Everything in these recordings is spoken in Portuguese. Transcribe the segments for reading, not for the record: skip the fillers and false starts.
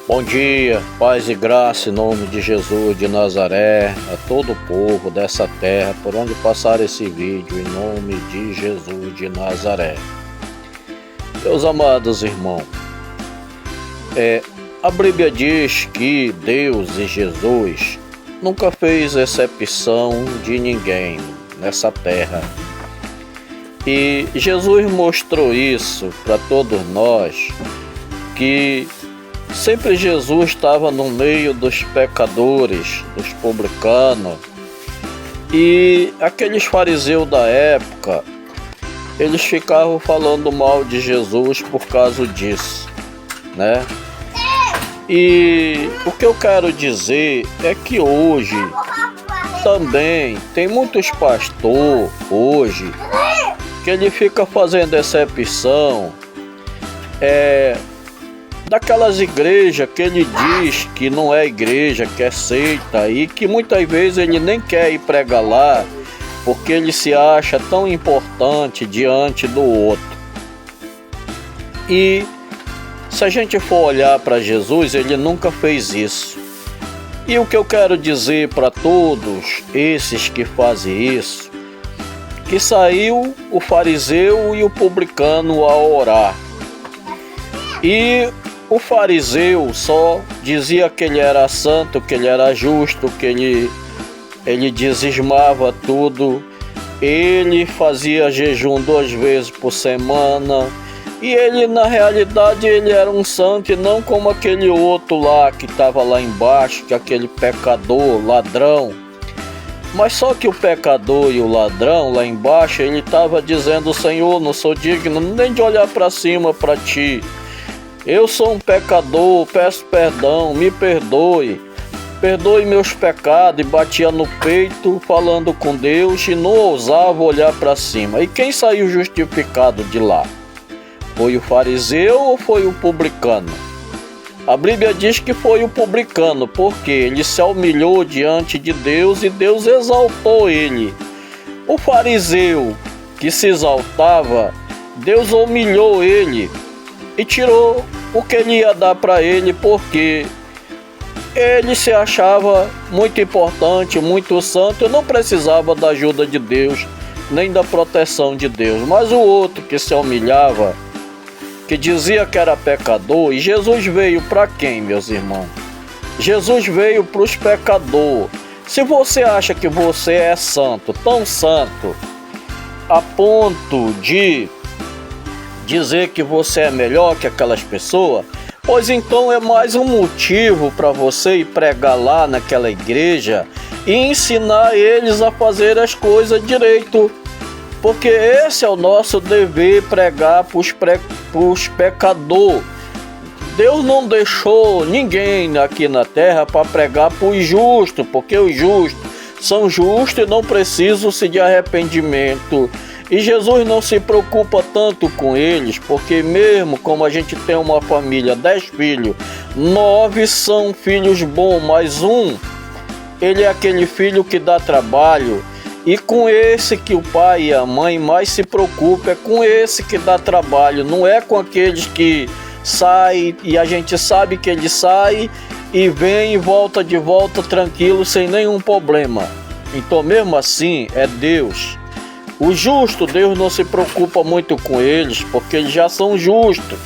Bom dia, paz e graça em nome de Jesus de Nazaré, a todo o povo dessa terra, por onde passar esse vídeo, em nome de Jesus de Nazaré. Meus amados irmãos, a Bíblia diz que Deus e Jesus nunca fez exceção de ninguém nessa terra. E Jesus mostrou isso para todos nós, que sempre Jesus estava no meio dos pecadores, dos publicanos, e aqueles fariseus da época, eles ficavam falando mal de Jesus por causa disso, né? E o que eu quero dizer é que hoje também tem muitos pastores hoje que ele fica fazendo exceção daquelas igrejas que ele diz que não é igreja, que é seita, e que muitas vezes ele nem quer ir pregar lá porque ele se acha tão importante diante do outro. E se a gente for olhar para Jesus, ele nunca fez isso. E o que eu quero dizer para todos esses que fazem isso, que saiu o fariseu e o publicano a orar. E o fariseu só dizia que ele era santo, que ele era justo, que ele dizimava tudo. Ele fazia jejum 2 vezes por semana. E ele, na realidade, ele era um santo e não como aquele outro lá que estava lá embaixo, que é aquele pecador, ladrão. Mas só que o pecador e o ladrão lá embaixo, ele estava dizendo: Senhor, não sou digno nem de olhar para cima para ti. Eu sou um pecador, peço perdão, me perdoe. Perdoe meus pecados, e batia no peito falando com Deus e não ousava olhar para cima. E quem saiu justificado de lá? Foi o fariseu ou foi o publicano? A Bíblia diz que foi o publicano, porque ele se humilhou diante de Deus e Deus exaltou ele. O fariseu que se exaltava, Deus humilhou ele e tirou o que ele ia dar para ele, porque ele se achava muito importante, muito santo, e não precisava da ajuda de Deus, nem da proteção de Deus. Mas o outro que se humilhava, que dizia que era pecador, e Jesus veio para quem, meus irmãos? Jesus veio para os pecadores. Se você acha que você é santo, tão santo, a ponto de dizer que você é melhor que aquelas pessoas, pois então é mais um motivo para você ir pregar lá naquela igreja e ensinar eles a fazer as coisas direito. Porque esse é o nosso dever, pregar para os pecadores. Deus não deixou ninguém aqui na terra para pregar para os justos, porque os justos são justos e não precisam-se de arrependimento. E Jesus não se preocupa tanto com eles, porque mesmo como a gente tem uma família, 10 filhos, 9 são filhos bons, mas um, ele é aquele filho que dá trabalho. E com esse que o pai e a mãe mais se preocupam, é com esse que dá trabalho, não é com aqueles que saem e a gente sabe que ele sai e vem e volta de volta tranquilo, sem nenhum problema. Então mesmo assim é Deus. O justo, Deus não se preocupa muito com eles, porque eles já são justos.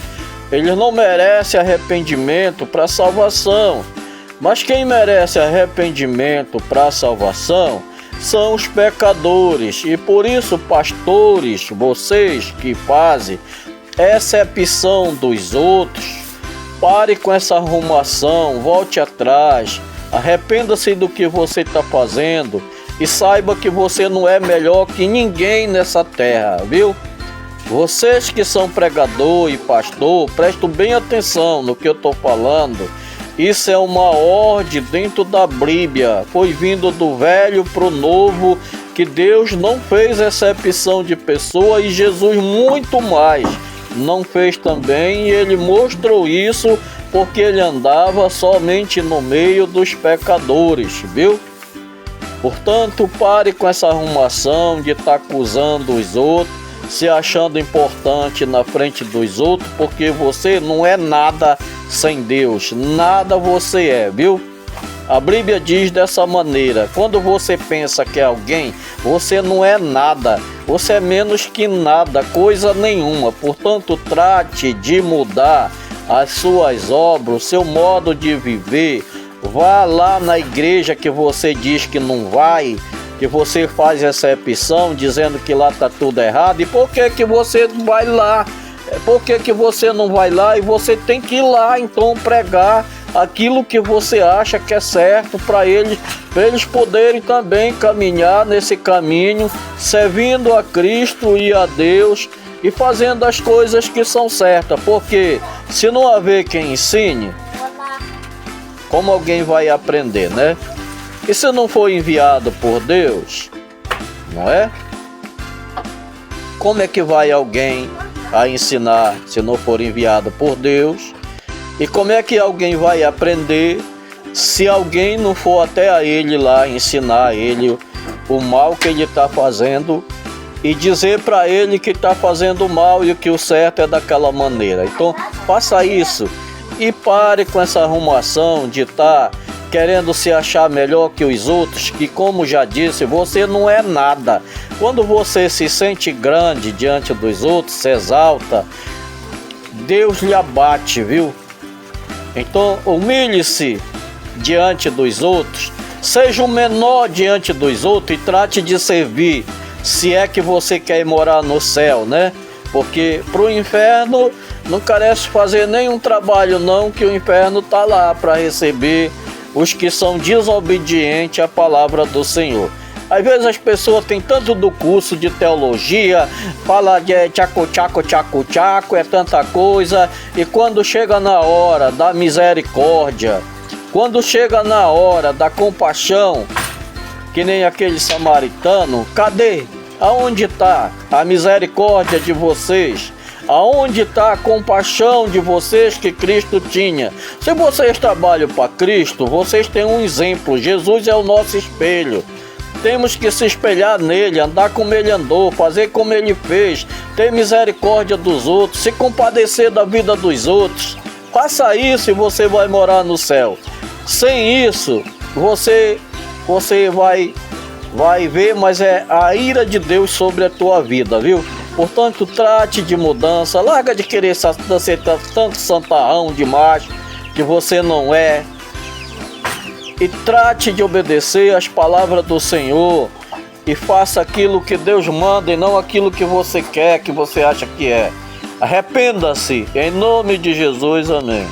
Eles não merecem arrependimento para salvação. Mas quem merece arrependimento para salvação são os pecadores. E por isso, pastores, vocês que fazem exceção dos outros, pare com essa arrumação, volte atrás, arrependa-se do que você está fazendo e saiba que você não é melhor que ninguém nessa terra, viu? Vocês que são pregador e pastor, prestem bem atenção no que eu estou falando. Isso é uma ordem dentro da Bíblia, foi vindo do velho para o novo, que Deus não fez exceção de pessoa, e Jesus muito mais não fez também, e ele mostrou isso porque ele andava somente no meio dos pecadores, viu? Portanto, pare com essa arrumação de estar acusando os outros. se achando importante na frente dos outros, porque você não é nada sem Deus, nada você é, viu? A Bíblia diz dessa maneira: quando você pensa que é alguém, você não é nada, você é menos que nada, coisa nenhuma. Portanto, trate de mudar as suas obras, o seu modo de viver. Vá lá na igreja que você diz que não vai, que você faz exceção, dizendo que lá está tudo errado. E por que que você vai lá? Por que que você não vai lá? E você tem que ir lá, então, pregar aquilo que você acha que é certo para eles poderem também caminhar nesse caminho, servindo a Cristo e a Deus e fazendo as coisas que são certas. Porque se não haver quem ensine, como alguém vai aprender, né? E se não for enviado por Deus, não é? Como é que vai alguém a ensinar se não for enviado por Deus? E como é que alguém vai aprender se alguém não for até a ele lá ensinar a ele o mal que ele está fazendo e dizer para ele que está fazendo mal e que o certo é daquela maneira? Então, faça isso e pare com essa arrumação de estar querendo se achar melhor que os outros, que, como já disse, você não é nada. Quando você se sente grande diante dos outros, se exalta, Deus lhe abate, viu? Então, humilhe-se diante dos outros, seja o menor diante dos outros e trate de servir, se é que você quer morar no céu, né? Porque para o inferno não carece fazer nenhum trabalho não, que o inferno está lá para receber os que são desobedientes à palavra do Senhor. Às vezes as pessoas têm tanto do curso de teologia, fala de tchaco, é tanta coisa, e quando chega na hora da misericórdia, quando chega na hora da compaixão, que nem aquele samaritano, cadê? Aonde está a misericórdia de vocês? Aonde está a compaixão de vocês que Cristo tinha? Se vocês trabalham para Cristo, vocês têm um exemplo. Jesus é o nosso espelho. Temos que se espelhar nele, andar como ele andou, fazer como ele fez, ter misericórdia dos outros, se compadecer da vida dos outros. Faça isso e você vai morar no céu. Sem isso, você vai ver, mas é a ira de Deus sobre a tua vida, viu? Portanto, trate de mudança, larga de querer ser tanto santarrão demais que você não é. E trate de obedecer às palavras do Senhor e faça aquilo que Deus manda e não aquilo que você quer, que você acha que é. Arrependa-se, em nome de Jesus, amém.